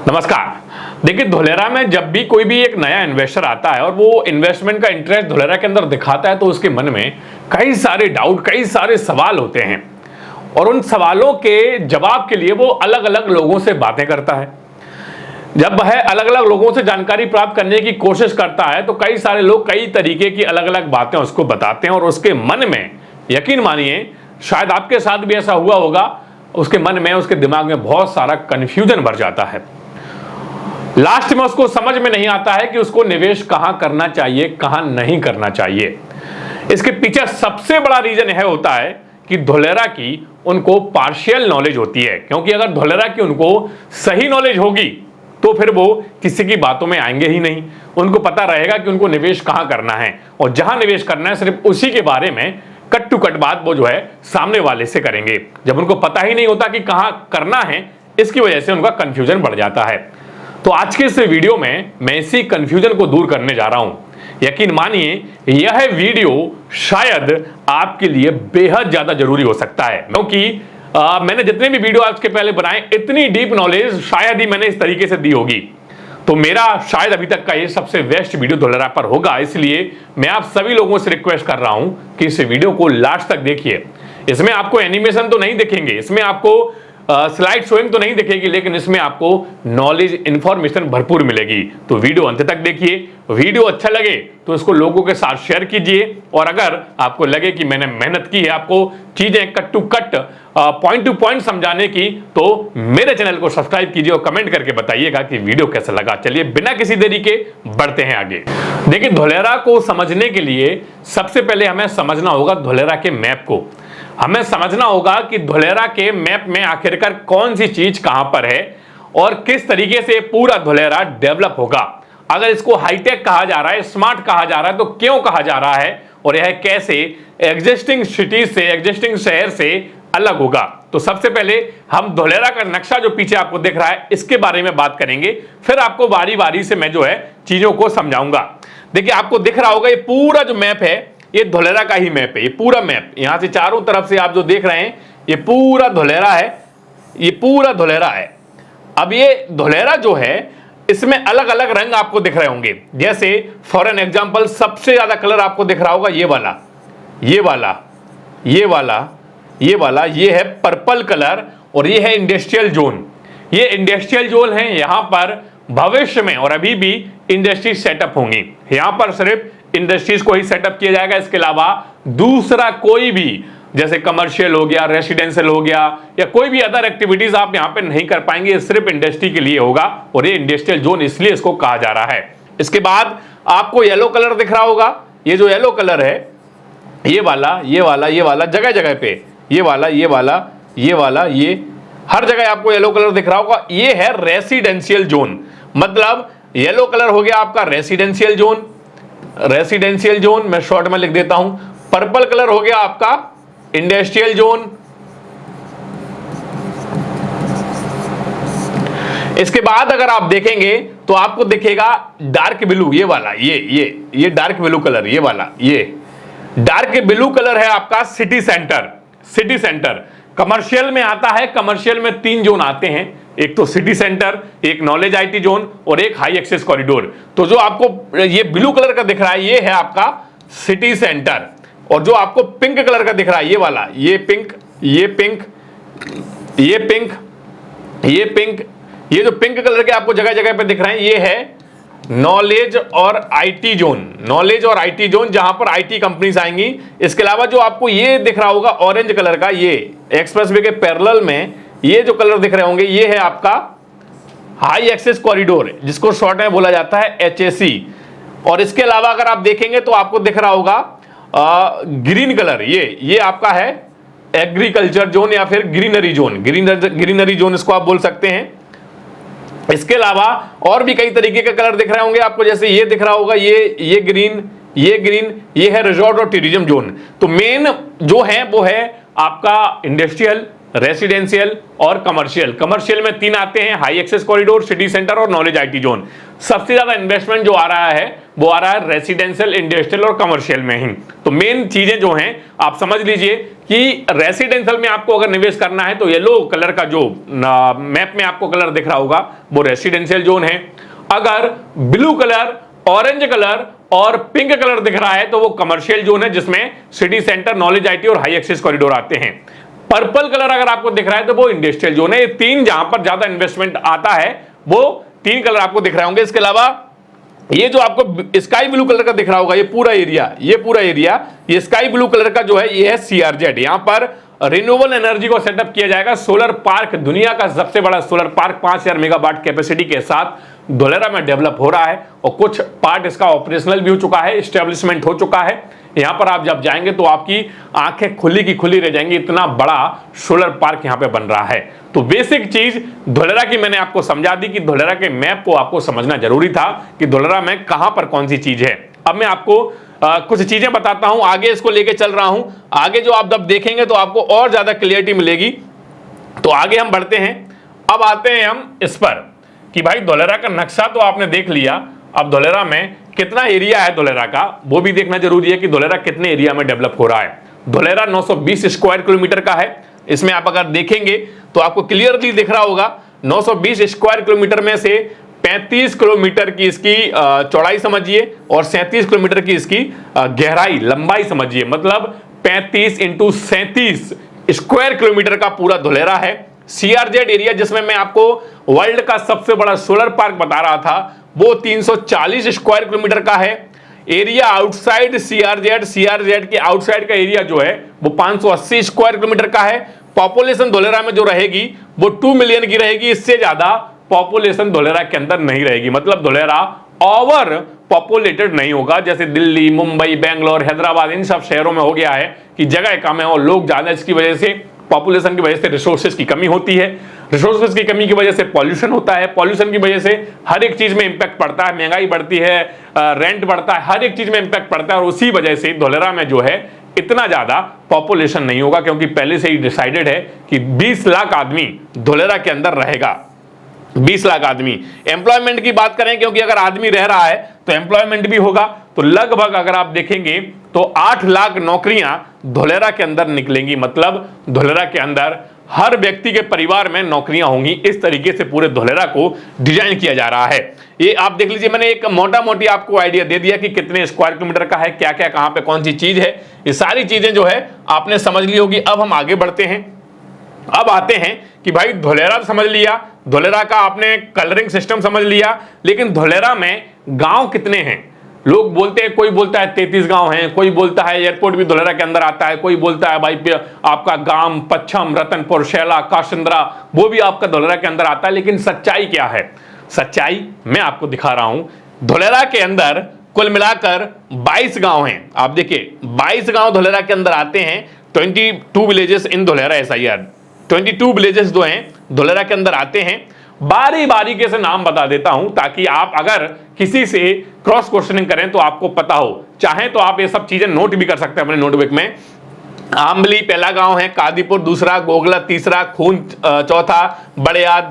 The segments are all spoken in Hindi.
नमस्कार। देखिए, धोलेरा में जब भी कोई भी एक नया इन्वेस्टर आता है और वो इन्वेस्टमेंट का इंटरेस्ट धोलेरा के अंदर दिखाता है तो उसके मन में कई सारे डाउट, कई सारे सवाल होते हैं और उन सवालों के जवाब के लिए वो अलग अलग लोगों से बातें करता है। जब वह अलग अलग लोगों से जानकारी प्राप्त करने की कोशिश करता है तो कई सारे लोग कई तरीके की अलग अलग बातें उसको बताते हैं और उसके मन में, यकीन मानिए शायद आपके साथ भी ऐसा हुआ होगा, उसके मन में, उसके दिमाग में बहुत सारा कंफ्यूजन भर जाता है। लास्ट में उसको समझ में नहीं आता है कि उसको निवेश कहां करना चाहिए, कहां नहीं करना चाहिए। इसके पीछे सबसे बड़ा रीजन यह होता है कि धोलेरा की उनको पार्शियल नॉलेज होती है, क्योंकि अगर धोलेरा की उनको सही नॉलेज होगी तो फिर वो किसी की बातों में आएंगे ही नहीं। उनको पता रहेगा कि उनको निवेश कहां करना है और जहां निवेश करना है सिर्फ उसी के बारे में कट टू कट बात वो जो है सामने वाले से करेंगे। जब उनको पता ही नहीं होता कि कहां करना है, इसकी वजह से उनका कंफ्यूजन बढ़ जाता है। तो आज के इस वीडियो में मैं इसी कंफ्यूजन को दूर करने जा रहा हूं। यकीन मानिए यह वीडियो शायद आपके लिए बेहद ज्यादा जरूरी हो सकता है, क्योंकि मैंने जितने भी वीडियो आज के पहले बनाए इतनी डीप नॉलेज शायद ही मैंने इस तरीके से दी होगी। तो मेरा शायद अभी तक का ये सबसे बेस्ट वीडियो धोलेरा पर होगा, इसलिए मैं आप सभी लोगों से रिक्वेस्ट कर रहा हूं कि इस वीडियो को लास्ट तक देखिए। इसमें आपको एनिमेशन तो नहीं दिखेंगे, इसमें आपको स्लाइड शोइंग तो नहीं दिखेगी, लेकिन इसमें आपको नॉलेज, इंफॉर्मेशन भरपूर मिलेगी। तो वीडियो अंत तक देखिए। वीडियो अच्छा लगे तो इसको लोगों के साथ शेयर कीजिए और अगर आपको लगे कि मैंने मेहनत की है आपको चीजें cut to cut, point to point समझाने की, तो मेरे चैनल को सब्सक्राइब कीजिए और कमेंट करके बताइएगा कि वीडियो कैसा लगा। चलिए बिना किसी देरी के बढ़ते हैं आगे। देखिए, धोलेरा को समझने के लिए सबसे पहले हमें समझना होगा धोलेरा के मैप को। हमें समझना होगा कि धोलेरा के मैप में आखिरकार कौन सी चीज कहां पर है और किस तरीके से पूरा धोलेरा डेवलप होगा। अगर इसको हाईटेक कहा जा रहा है, स्मार्ट कहा जा रहा है, तो क्यों कहा जा रहा है और यह कैसे एग्जिस्टिंग सिटीज से, एग्जिस्टिंग शहर से अलग होगा। तो सबसे पहले हम धोलेरा का नक्शा जो पीछे आपको दिख रहा है इसके बारे में बात करेंगे, फिर आपको बारी बारी से मैं जो है चीजों को समझाऊंगा। देखिए, आपको दिख रहा होगा ये पूरा जो मैप है ये धोलेरा का ही मैप है। ये पूरा मैप यहां से चारों तरफ से आप जो देख रहे हैं ये पूरा धोलेरा है, ये पूरा धोलेरा है। अब ये धोलेरा जो है इसमें अलग अलग रंग आपको दिख रहे होंगे। जैसे फॉर एन एग्जांपल सबसे ज्यादा कलर आपको दिख रहा होगा ये वाला, ये वाला, ये वाला, ये वाला, ये है पर्पल कलर और ये है इंडस्ट्रियल जोन। ये इंडस्ट्रियल जोन है, यहां पर भविष्य में और अभी भी इंडस्ट्री सेटअप होंगी। यहां पर सिर्फ इंडस्ट्रीज को ही सेटअप किया जाएगा, इसके अलावा दूसरा कोई भी जैसे कमर्शियल हो गया, रेसिडेंशियल हो गया या कोई भी अदर एक्टिविटीज आप यहां पे नहीं कर पाएंगे। ये सिर्फ इंडस्ट्री के लिए होगा और ये इंडस्ट्रियल जोन इसलिए इसको कहा जा रहा है। इसके बाद आपको येलो कलर दिख रहा होगा। ये जो येलो कलर है, ये वाला, ये वाला, ये वाला, जगह जगह पे ये वाला, ये वाला, ये वाला, ये हर जगह आपको येलो कलर दिख रहा होगा। ये है रेसिडेंशियल जोन, मतलब येलो कलर हो गया आपका रेसिडेंशियल जोन। रेसिडेंशियल जोन मैं शॉर्ट में लिख देता हूं। पर्पल कलर हो गया आपका इंडस्ट्रियल जोन। इसके बाद अगर आप देखेंगे तो आपको दिखेगा डार्क ब्लू, ये वाला, ये डार्क ब्लू कलर, ये वाला, ये डार्क ब्लू कलर है आपका city centre. City centre commercial में आता है। कमर्शियल में 3 जोन आते हैं, एक तो सिटी सेंटर, एक नॉलेज आईटी जोन और एक हाई एक्सेस कॉरिडोर। तो जो आपको ये ब्लू कलर का दिख रहा है ये है आपका सिटी सेंटर और जो आपको पिंक कलर का दिख रहा है ये वाला, ये पिंक, ये पिंक, ये पिंक, ये पिंक, ये जो पिंक कलर के आपको जगह जगह पे दिख रहे हैं ये है नॉलेज और आईटी जोन। नॉलेज और आईटी जोन जहां पर आईटी कंपनीज आएंगी। इसके अलावा जो आपको ये दिख रहा होगा ऑरेंज कलर का, ये एक्सप्रेसवे के पैरेलल में ये जो कलर दिख रहे होंगे ये है आपका हाई एक्सेस कॉरिडोर, जिसको शॉर्ट में बोला जाता है HAC। और इसके अलावा अगर आप देखेंगे तो आपको दिख रहा होगा ग्रीन कलर, ये आपका है एग्रीकल्चर जोन या फिर ग्रीनरी जोन। ग्रीनरी जोन इसको आप बोल सकते हैं। इसके अलावा और भी कई तरीके के कलर दिख रहे होंगे आपको, जैसे ये दिख रहा होगा, ये ग्रीन, ये ग्रीन, ये है रिजॉर्ट और टूरिज्म जोन। तो मेन जो है वो है आपका इंडस्ट्रियल, रेसिडेंशियल और कमर्शियल। कमर्शियल में 3 आते हैं, high access corridor, city centre और नॉलेज आईटी जोन। सबसे ज्यादा इन्वेस्टमेंट जो आ रहा है वो आ रहा है रेसिडेंशियल, इंडस्ट्रियल और कमर्शियल में ही। तो मेन चीजें जो हैं आप समझ लीजिए कि रेसिडेंशियल में आपको अगर निवेश करना है तो येलो कलर का जो मैप में आपको कलर दिख रहा होगा वो रेसिडेंशियल जोन है। अगर ब्लू कलर, ऑरेंज कलर और पिंक कलर दिख रहा है तो वो कमर्शियल जोन है, जिसमें सिटी सेंटर, नॉलेज आईटी और हाई एक्सेस कॉरिडोर आते हैं। पर्पल कलर अगर आपको दिख रहा है तो वो इंडस्ट्रियल जोन है। ये तीन जहां पर ज्यादा इन्वेस्टमेंट आता है वो तीन कलर आपको दिख रहे होंगे। इसके अलावा ये जो आपको स्काई ब्लू कलर का दिख रहा होगा, ये पूरा एरिया, ये स्काई ब्लू कलर का जो है ये है सीआरजेड। यहां पर रिन्यूएबल एनर्जी को सेटअप किया जाएगा। सोलर पार्क, दुनिया का सबसे बड़ा सोलर पार्क 5000 मेगावाट कैपेसिटी के साथ धोलेरा में डेवलप हो रहा है और कुछ पार्ट इसका ऑपरेशनल भी हो चुका है, एस्टेब्लिशमेंट हो चुका है। यहां पर आप जब जाएंगे तो आपकी आंखें खुली की खुली रह जाएंगी, इतना बड़ा सोलर पार्क यहां पे बन रहा है। तो बेसिक चीज धोलेरा की मैंने आपको समझा दी कि धोलेरा के मैप को आपको समझना जरूरी था कि धोलेरा में कहां पर कौन सी चीज है। अब मैं आपको कुछ चीजें बताता हूं, आगे इसको लेके चल रहा हूं। आगे जो आप जब देखेंगे तो आपको और ज्यादा क्लियरिटी मिलेगी। तो आगे हम बढ़ते हैं। अब आते हैं हम इस पर कि भाई धोलेरा का नक्शा तो आपने देख लिया, अब धोलेरा में कितना एरिया है धोलेरा का वो भी देखना जरूरी है कि धोलेरा कितने एरिया में डेवलप हो रहा है। धोलेरा 920 स्क्वायर किलोमीटर का है। इसमें आप अगर देखेंगे तो आपको क्लियरली दिख रहा होगा 920 स्क्वायर किलोमीटर में से 35 किलोमीटर की इसकी चौड़ाई समझिए और 37 किलोमीटर की इसकी गहराई, लंबाई समझिए। मतलब 35 × 37 स्क्वायर किलोमीटर का पूरा धोलेरा है। सीआरजेड एरिया, जिसमें मैं आपको वर्ल्ड का सबसे बड़ा सोलर पार्क बता रहा था, वो 340 स्क्वायर किलोमीटर का है। एरिया आउटसाइड सीआरजेड के आउटसाइड का एरिया जो है वो 580 स्क्वायर किलोमीटर का है। पॉपुलेशन धोलेरा में जो रहेगी वो 2 मिलियन की रहेगी, इससे ज्यादा पॉपुलेशन धोलेरा के अंदर नहीं रहेगी। मतलब धोलेरा ओवर पॉपुलेटेड नहीं होगा, जैसे दिल्ली, मुंबई, बेंगलोर, हैदराबाद इन सब शहरों में हो गया है कि जगह कम है और लोग ज्यादा, इसकी वजह से पॉपुलेशन की वजह से रिसोर्सेज की कमी होती है। रिसोर्सेज की कमी की वजह से पॉल्यूशन होता है, पॉल्यूशन की वजह से हर एक चीज में इंपैक्ट पड़ता है, महंगाई बढ़ती है, रेंट बढ़ता है, हर एक चीज में इंपैक्ट पड़ता है। और उसी वजह से धोलेरा में जो है इतना ज्यादा पॉपुलेशन नहीं होगा, क्योंकि पहले से ही डिसाइडेड है कि 20 लाख आदमी धोलेरा के अंदर रहेगा। 20 लाख आदमी। एम्प्लॉयमेंट की बात करें, क्योंकि अगर आदमी रह रहा है तो एम्प्लॉयमेंट भी होगा, तो लगभग अगर आप देखेंगे तो 8 लाख नौकरियां धोलेरा के अंदर निकलेंगी। मतलब धोलेरा के अंदर हर व्यक्ति के परिवार में नौकरियां होंगी। इस तरीके से पूरे धोलेरा को डिजाइन किया जा रहा है। ये आप देख लीजिए, मैंने एक मोटा मोटी आपको आइडिया दे दिया कि कितने स्क्वायर किलोमीटर का है, क्या क्या कहां पे कौन सी चीज है। ये सारी चीजें जो है आपने समझ ली होगी। अब हम आगे बढ़ते हैं। अब आते हैं कि भाई धोलेरा समझ लिया, धोलेरा का आपने कलरिंग सिस्टम समझ लिया, लेकिन धोलेरा में गांव कितने हैं? लोग बोलते हैं, कोई बोलता है 33 गांव हैं, कोई बोलता है एयरपोर्ट भी धोलेरा के अंदर आता है, कोई बोलता है भाई आपका गांव पच्छम, रतनपुर, शैला, काशिंद्रा वो भी आपका धोलेरा के अंदर आता है। लेकिन सच्चाई क्या है? सच्चाई मैं आपको दिखा रहा हूं। धोलेरा के अंदर कुल मिलाकर 22 गांव हैं। आप देखिए 22 गांव धोलेरा के अंदर आते हैं। 22 villages in Dholera SIR, 22 villages जो हैं धोलेरा के अंदर आते हैं। बारी बारीके से नाम बता देता हूं ताकि आप अगर किसी से क्रॉस क्वेश्चनिंग करें तो आपको पता हो। चाहे तो आप ये सब चीजें नोट भी कर सकते हैं अपने नोटबुक में। आंबली पहला गांव है, कादीपुर दूसरा, गोगला तीसरा, खून चौथा, बड़ियाद,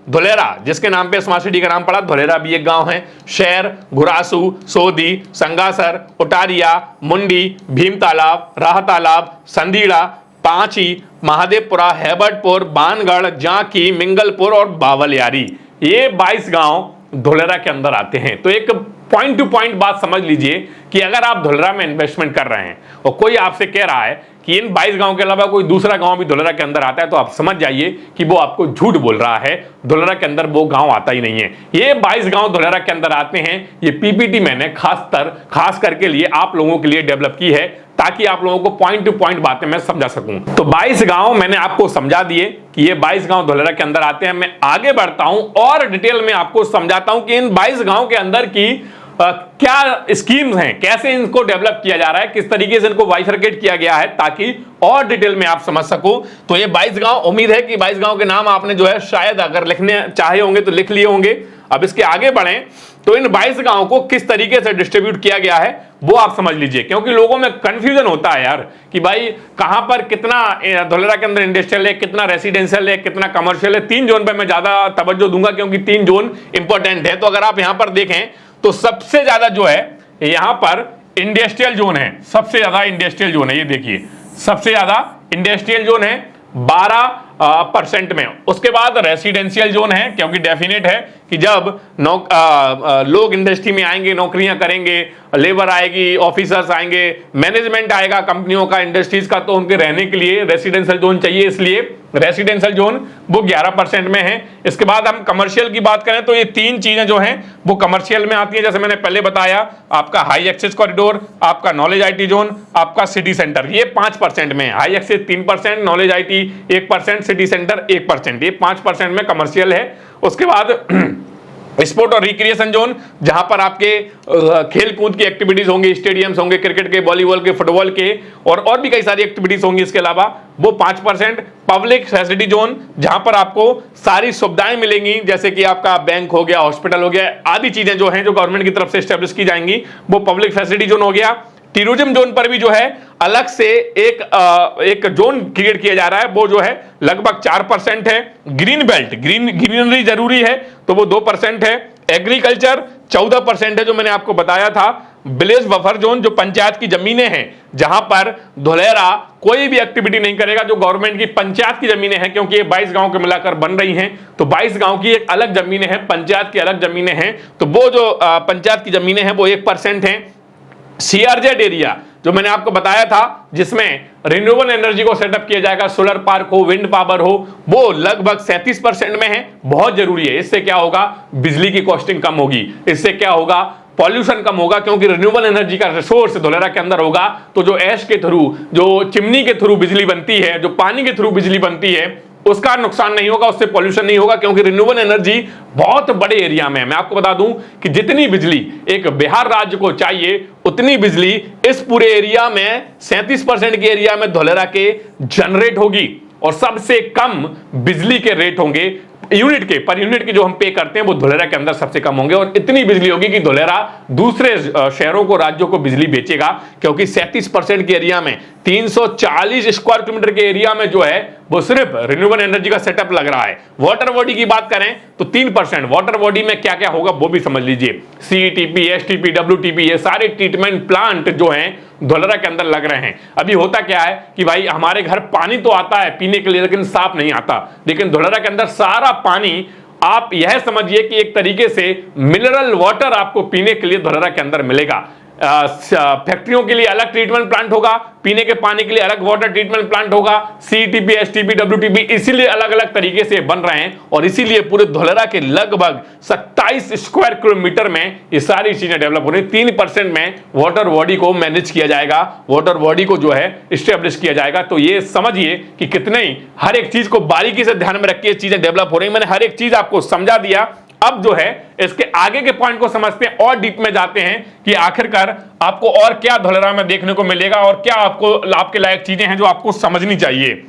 धोलेरा जिसके नाम पे स्मार्ट सिटी का नाम पड़ा, धोलेरा भी एक गांव है। शहर घुरासू, सोदी, संगासर, उटारिया, मुंडी, भीम तालाब, राह तालाब, संदीड़ा, पांची, महादेवपुरा, हैबटपुर, बानगढ़, जांकी, मिंगलपुर और बावलियारी, ये 22 गांव धोलेरा के अंदर आते हैं। तो एक पॉइंट टू पॉइंट बात समझ लीजिए कि अगर आप धोलेरा में इन्वेस्टमेंट कर रहे हैं और कोई आपसे कह रहा है कि इन 22 गांव के अलावा कोई दूसरा गांव भी धोलेरा के अंदर आता है, तो आप समझ जाइए कि वो आपको झूठ बोल रहा है। धोलेरा के अंदर वो गांव आता ही नहीं है। ये 22 गांव धोलेरा के अंदर आते हैं। ये पीपीटी मैंने खास करके लिए आप लोगों के लिए डेवलप की है ताकि आप लोगों को पॉइंट टू पॉइंट बातें मैं समझा सकूं। तो 22 गांव मैंने आपको समझा दिए कि ये 22 गांव धोलेरा के अंदर आते हैं। मैं आगे बढ़ता हूं और डिटेल में आपको समझाता हूं कि इन 22 गांव के अंदर की क्या स्कीम्स हैं, कैसे इनको डेवलप किया जा रहा है, किस तरीके से इनको बाइफरकेट किया गया है ताकि और डिटेल में आप समझ सको। तो ये 22 गांव, उम्मीद है कि 22 गांव के नाम आपने जो है शायद अगर लिखने चाहे होंगे तो लिख लिए होंगे। अब इसके आगे बढ़ें तो इन 22 गांव को किस तरीके से डिस्ट्रीब्यूट किया गया है वो आप समझ लीजिए, क्योंकि लोगों में कंफ्यूजन होता है यार कि भाई कहां पर कितना धोलेरा के अंदर इंडस्ट्रियल है, कितना रेसिडेंशियल है, कितना कमर्शियल है। 3 जोन पर मैं ज्यादा तवज्जो दूंगा क्योंकि 3 जोन इंपॉर्टेंट है। तो अगर आप यहां पर देखें तो सबसे ज्यादा जो है यहां पर इंडस्ट्रियल जोन है, सबसे ज्यादा इंडस्ट्रियल जोन है। ये देखिए सबसे ज्यादा इंडस्ट्रियल जोन है 12% में। उसके बाद रेसिडेंशियल जोन है, क्योंकि डेफिनेट है कि जब लोग इंडस्ट्री में आएंगे, नौकरियां करेंगे, लेबर आएगी, ऑफिसर्स आएंगे, मैनेजमेंट आएगा कंपनियों का, इंडस्ट्रीज का, तो उनके रहने के लिए रेसिडेंशियल जोन चाहिए, इसलिए रेसिडेंशियल जोन वो 11% में है। इसके बाद हम कमर्शियल की बात करें तो ये तीन चीजें जो हैं वो कमर्शियल में आती है। जैसे मैंने पहले बताया, आपका हाई एक्सेस कॉरिडोर, आपका नॉलेज आईटी जोन, आपका सिटी सेंटर, ये 5% में है। High access 3%, knowledge IT 1%, city centre 1%, ये 5% में कमर्शियल है। उसके बाद स्पोर्ट और रिक्रिएशन जोन, जहां पर आपके खेल कूद की एक्टिविटीज होंगी, स्टेडियम्स होंगे, क्रिकेट के, वॉलीबॉल के, फुटबॉल के, और भी कई सारी एक्टिविटीज होंगी इसके अलावा, वो 5%। पब्लिक फैसिलिटी जोन, जहां पर आपको सारी सुविधाएं मिलेंगी, जैसे कि आपका बैंक हो गया, हॉस्पिटल हो गया, आदि चीजें जो हैं जो गवर्नमेंट की तरफ से एस्टेब्लिश की जाएंगी, वो पब्लिक फैसिलिटी जोन हो गया। टूरिज्म जोन पर भी जो है अलग से एक जोन क्रिएट किया जा रहा है, वो जो है लगभग 4% है। ग्रीन बेल्ट, ग्रीनरी जरूरी है तो वो 2% है। एग्रीकल्चर 14% है, जो मैंने आपको बताया था। विलेज बफर जोन, जो पंचायत की जमीनें हैं, जहां पर धुलेरा कोई भी एक्टिविटी नहीं करेगा, जो गवर्नमेंट की पंचायत की जमीनें हैं, क्योंकि ये 22 गांव के मिलाकर बन रही हैं, तो 22 गांव की एक अलग जमीनें हैं, पंचायत की अलग जमीनें हैं, तो वो जो पंचायत की जमीनें हैं वो 1% हैं। सीआरजेड एरिया, जो मैंने आपको बताया था, जिसमें रिन्यूएबल एनर्जी को सेटअप किया जाएगा, सोलर पार्क हो, विंड पावर हो, वो लगभग 37% में है। बहुत जरूरी है, इससे क्या होगा, बिजली की कॉस्टिंग कम होगी, इससे क्या होगा, पॉल्यूशन कम होगा, क्योंकि रिन्यूएबल एनर्जी का रिसोर्स धुलेरा के अंदर होगा, तो जो ऐश के थ्रू, जो चिमनी के थ्रू बिजली बनती है, जो पानी के थ्रू बिजली बनती है, उसका नुकसान नहीं होगा, उससे पॉल्यूशन नहीं होगा, क्योंकि रिन्यूएबल एनर्जी बहुत बड़े एरिया में है। मैं आपको बता दूं कि जितनी बिजली एक बिहार राज्य को चाहिए, उतनी बिजली इस पूरे एरिया में 37% के एरिया में धुलेरा के जनरेट होगी, और सबसे कम बिजली के रेट होंगे यूनिट के, पर यूनिट के जो हम पे करते हैं वो धुलेरा के अंदर सबसे कम होंगे, और इतनी बिजली होगी कि धुलेरा दूसरे शहरों को, राज्यों को बिजली बेचेगा, क्योंकि 37% के एरिया में 340 स्क्वायर किलोमीटर के एरिया में जो है वो सिर्फ रिन्यूएबल एनर्जी का सेटअप लग रहा है। वाटर बॉडी की बात करें तो 3%। वाटर बॉडी में क्या क्या होगा वो भी समझ लीजिए, सीईटीपी, एसटीपी, डब्ल्यूटीपी, ये सारे ट्रीटमेंट प्लांट जो हैं धुलेरा के अंदर लग रहे हैं। अभी होता क्या है कि भाई हमारे घर पानी तो आता है पीने के लिए, लेकिन साफ नहीं आता, लेकिन धुलेरा के अंदर सारा पानी, आप यह समझिए कि एक तरीके से मिनरल वाटर आपको पीने के लिए धुलेरा के अंदर मिलेगा। फैक्ट्रियों के लिए अलग ट्रीटमेंट प्लांट होगा, पीने के पानी के लिए अलग वाटर ट्रीटमेंट प्लांट होगा, सीटीपी, एसटीपी, डब्ल्यूटीपी, इसीलिए अलग अलग तरीके से बन रहे हैं, और इसीलिए पूरे धुलेरा के लगभग 27 स्क्वायर किलोमीटर में ये सारी चीजें डेवलप हो रही हैं। 3% में वाटर बॉडी को मैनेज किया जाएगा, वाटर बॉडी को जो है स्टेब्लिश किया जाएगा। तो ये समझिए कि कितने ही हर एक चीज को बारीकी से ध्यान में रख के चीजें डेवलप हो रही हैं। मैंने हर एक चीज आपको समझा दिया। अब जो है इसके आगे के पॉइंट को समझते हैं और डीप में जाते हैं कि आखिरकार आपको और क्या धुलेरा में देखने को मिलेगा, और क्या आपको आपके लायक चीजें हैं जो आपको समझनी चाहिए।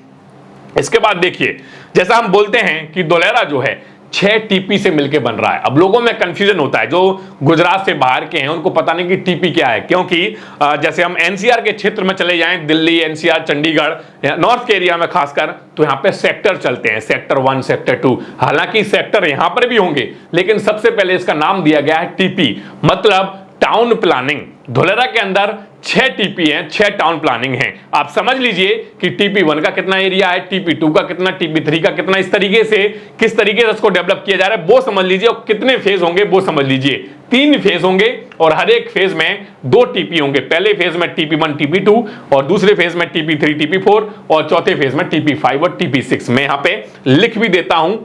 इसके बाद देखिए, जैसा हम बोलते हैं कि धुलेरा जो है 6 टीपी से मिलकर बन रहा है। अब लोगों में कंफ्यूजन होता है, जो गुजरात से बाहर के हैं उनको पता नहीं कि टीपी क्या है, क्योंकि जैसे हम एनसीआर के क्षेत्र में चले जाएं, दिल्ली, एनसीआर, चंडीगढ़, नॉर्थ के एरिया में खासकर, तो यहाँ पे सेक्टर चलते हैं, सेक्टर 1, सेक्टर 2। हालांकि सेक्टर यहाँ पर भी होंगे, लेकिन सबसे पहले इसका नाम दिया गया है टीपी, मतलब टाउन प्लानिंग। धुलेरा के अंदर 6 टीपी हैं, 6 टाउन प्लानिंग हैं। आप समझ लीजिए कि टीपी 1 का कितना एरिया है, टीपी 2 का कितना, टीपी 3 का कितना, इस तरीके से किस तरीके से इसको डेवलप किया जा रहा है वो समझ लीजिए, और कितने फेज होंगे वो समझ लीजिए। 3 फेज होंगे, और हर एक फेज में 2 टीपी होंगे। पहले फेज में टीपी 1, टीपी 2, और दूसरे फेज में टीपी 3, टीपी 4, और चौथे फेज में टीपी 5 और टीपी 6। मैं यहां पे लिख भी देता हूं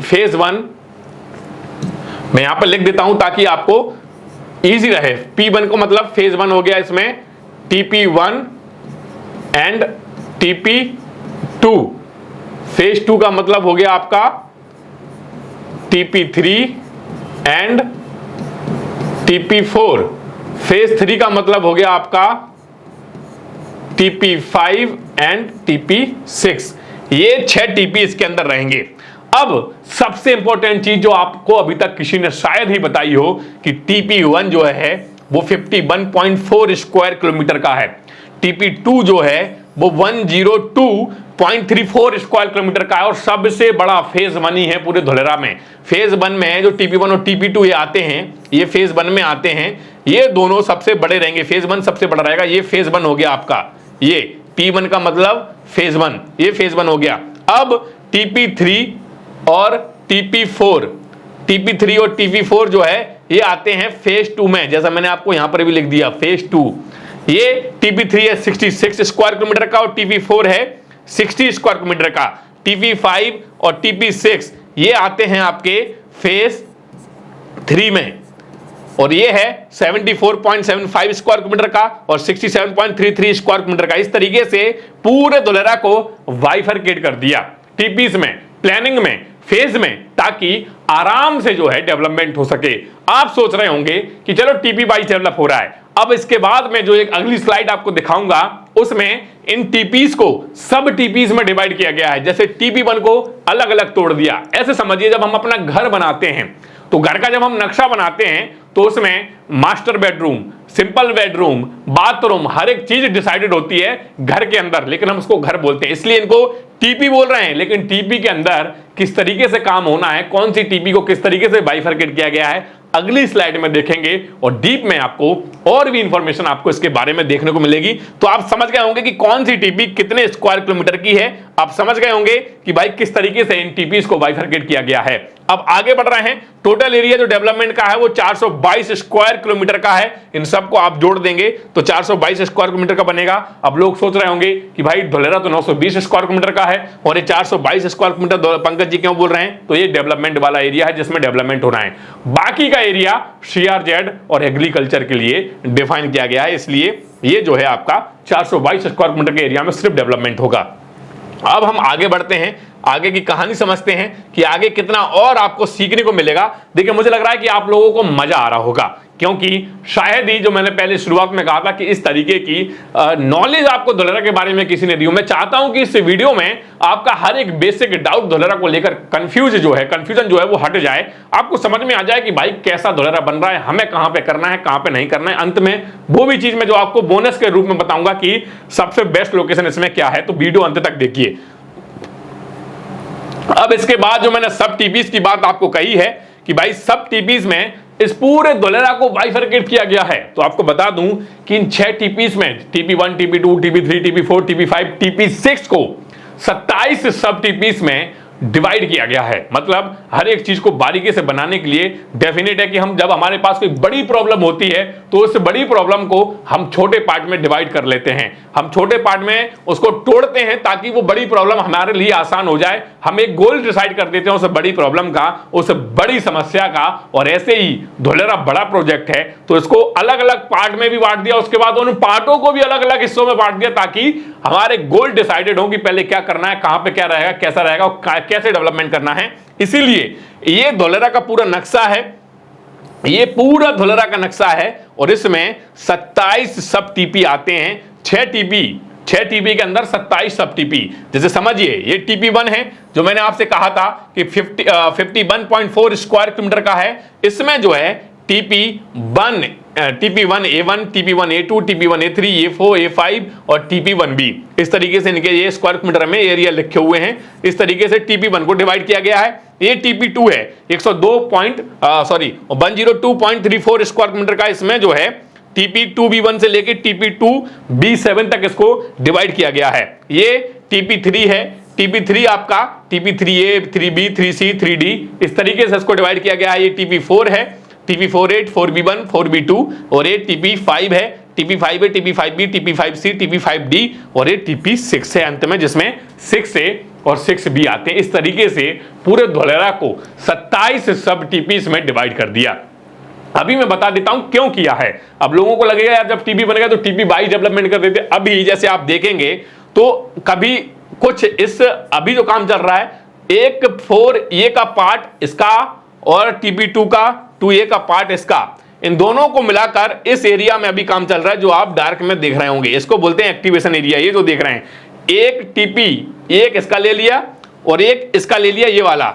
फेज 1, मैं यहां पर लिख देता हूं ताकि आपको इजी रहे। P1 को मतलब फेज 1 हो गया, इसमें TP1 एंड TP2। फेज 2 का मतलब हो गया आपका TP3 एंड TP4। फेज 3 का मतलब हो गया आपका TP5 एंड TP6। ये 6 टीपी इसके अंदर रहेंगे। अब सबसे इंपॉर्टेंट चीज जो आपको अभी तक किसी ने शायद ही बताई हो कि TP1 जो है वो 51.4 स्क्वायर किलोमीटर का है, TP2 जो है वो 102.34 स्क्वायर किलोमीटर का है, और सबसे बड़ा फेज 1 ही है पूरे धुलेरा में। फेज 1 में जो TP1 और TP2 ये आते हैं, ये फेज 1 में आते हैं, ये दोनों सबसे बड़े रहेंगे। फेज 1 सबसे बड़ा रहेगा, ये फेज 1 हो गया आपका, ये P1 का मतलब फेज 1, ये फेज 1 हो गया। अब TP3 और TP4, TP3 और TP4 जो है ये आते हैं फेज 2 में, जैसा मैंने आपको यहां पर भी लिख दिया फेज 2। ये TP3 है 66 स्क्वायर किलोमीटर का और TP4 है 60 स्क्वायर किलोमीटर का। TP5 और TP6 ये आते हैं आपके फेज 3 में, और ये है 74.75 स्क्वायर किलोमीटर का और 67.33 स्क्वायर किलोमीटर का। इस तरीके से पूरे धुलेरा को बाइफरकेट कर दिया टीपीस में, प्लानिंग में, फेज में, ताकि आराम से जो है डेवलपमेंट हो सके। आप सोच रहे होंगे कि चलो टीपी वाइज डेवलप हो रहा है, अब इसके बाद में जो एक अगली स्लाइड आपको दिखाऊंगा उसमें इन टीपीस को सब टीपीस में डिवाइड किया गया है। जैसे TP1 को अलग अलग तोड़ दिया। ऐसे समझिए जब हम अपना घर बनाते हैं तो घर का जब हम नक्शा बनाते हैं तो उसमें master bedroom, simple bedroom, bathroom, हर एक चीज डिसाइडेड होती है घर के अंदर, लेकिन हम उसको घर बोलते हैं, इसलिए इनको टीपी बोल रहे हैं। लेकिन टीपी के अंदर किस तरीके से काम होना है, कौन सी टीपी को किस तरीके से बाइफरकेट किया गया है, अगली स्लाइड में देखेंगे और डीप में आपको और भी इंफॉर्मेशन आपको इसके बारे में देखने को मिलेगी। तो आप समझ गए होंगे कि कौन सी टीपी कितने स्क्वायर किलोमीटर की है। आप समझ गए होंगे कि भाई किस तरीके से इन टीपीज को बाइफरकेट किया गया है। अब आगे बढ़ रहे हैं। टोटल एरिया जो डेवलपमेंट का है वो 422 स्क्वायर किलोमीटर का है। इन सबको आप जोड़ देंगे तो 422 स्क्वायर किलोमीटर का बनेगा। अब लोग सोच रहे होंगे कि भाई धुलेरा तो 920 स्क्वायर किलोमीटर का है और ये 422 स्क्वायर किलोमीटर पंकज जी क्यों बोल रहे हैं? तो ये डेवलपमेंट वाला एरिया है जिसमें डेवलपमेंट होना है। बाकी का एरिया CRZ और एग्रीकल्चर के लिए डिफाइन किया गया है, इसलिए ये जो है आपका 422 स्क्वायर किलोमीटर के एरिया में सिर्फ डेवलपमेंट होगा। अब हम आगे बढ़ते हैं, आगे की कहानी समझते हैं कि आगे कितना और आपको सीखने को मिलेगा। देखिए मुझे लग रहा है कि आप लोगों को मजा आ रहा होगा, क्योंकि शायद ही जो मैंने पहले शुरुआत में कहा था कि इस तरीके की नॉलेज आपको धुलेरा के बारे में किसी ने दी हो। मैं चाहता हूं कि इस वीडियो में आपका हर एक बेसिक डाउट धुलेरा को लेकर कंफ्यूजन जो है वो हट जाए, आपको समझ में आ जाए कि भाई कैसा धुलेरा बन रहा है, हमें कहां पे करना है, कहां पे नहीं करना है। अंत में वो भी चीज मैं जो आपको बोनस के रूप में बताऊंगा कि सबसे बेस्ट लोकेशन इसमें क्या है, तो वीडियो अंत तक देखिए। अब इसके बाद जो मैंने सब टीपीज की बात आपको कही है कि भाई सब टीपीज में इस पूरे धुलेरा को बाइफरकेट किया गया है, तो आपको बता दूं कि इन 6 टीपीज में TP1, TP2, TP3, TP4, TP5, TP6 को 27 सब टीपीज में डिवाइड किया गया है। मतलब हर एक चीज को बारीकी से बनाने के लिए डेफिनेट है कि हम जब हमारे पास कोई बड़ी प्रॉब्लम होती है तो उस बड़ी प्रॉब्लम को हम छोटे पार्ट में डिवाइड कर लेते हैं, हम छोटे पार्ट में उसको तोड़ते हैं ताकि वो बड़ी प्रॉब्लम हमारे लिए आसान हो जाए। हम एक गोल डिसाइड कर देते हैं उस बड़ी प्रॉब्लम का, उस बड़ी समस्या का, और ऐसे ही धुलेरा बड़ा प्रोजेक्ट है तो इसको अलग अलग पार्ट में भी बांट दिया, उसके बाद उन पार्टों को भी अलग अलग हिस्सों में बांट दिया ताकि हमारे गोल डिसाइडेड हो कि पहले क्या करना है, कहां पे क्या रहेगा, कैसा रहेगा, कैसे डेवलपमेंट करना है। इसीलिए ये धुलेरा का पूरा नक्शा है, ये पूरा धुलेरा का नक्शा है और इसमें 27 सब टीपी आते हैं। 6 टीपी के अंदर 27 सब टीपी। जैसे समझिए ये TP1 है जो मैंने आपसे कहा था कि 51.4 स्क्वायर किलोमीटर का है। इसमें जो है TP1A1, TP1A2, TP1A3, A4, A5 और TP1B, इस तरीके से इनके ये स्क्वायर किलोमीटर में एरिया लिखे हुए हैं। इस तरीके से TP1 को डिवाइड किया गया है। ये TP2 है 102.34 स्क्वायर किलोमीटर का। इसमें जो है TP2B1 से लेके TP2B7 तक इसको डिवाइड किया गया है। ये TP3 है, TP3 आपका TP3A, 3B, 3C, 3D, इस तरीके से इसको डिवाइड किया गया है। ये TP4 है, TP4A, 4B1, 4B2 और ये TP5 है, TP5A, TP5B, TP5C, TP5D और ये TP6 है अंत में, जिसमें 6A और 6B आते हैं। इस तरीके से पूरे धुलेरा को 27 सब टीपीस में डिवाइड कर दिया। अभी मैं बता देता हूं क्यों किया है। अब लोगों को लगेगा यार जब टीपी बनेगा तो टीपी वाइज डेवलपमेंट कर देते। अभी जैसे आप देखेंगे तो कभी कुछ इस अभी जो काम चल रहा है, एक 4A का पार्ट इसका और TP2 का 2A का पार्ट इसका, इन दोनों को मिलाकर इस एरिया में अभी काम चल रहा है जो आप डार्क में देख रहे होंगे। इसको बोलते हैं एक्टिवेशन एरिया। ये जो देख रहे हैं, एक टीपी, एक इसका ले लिया और एक इसका ले लिया, ये वाला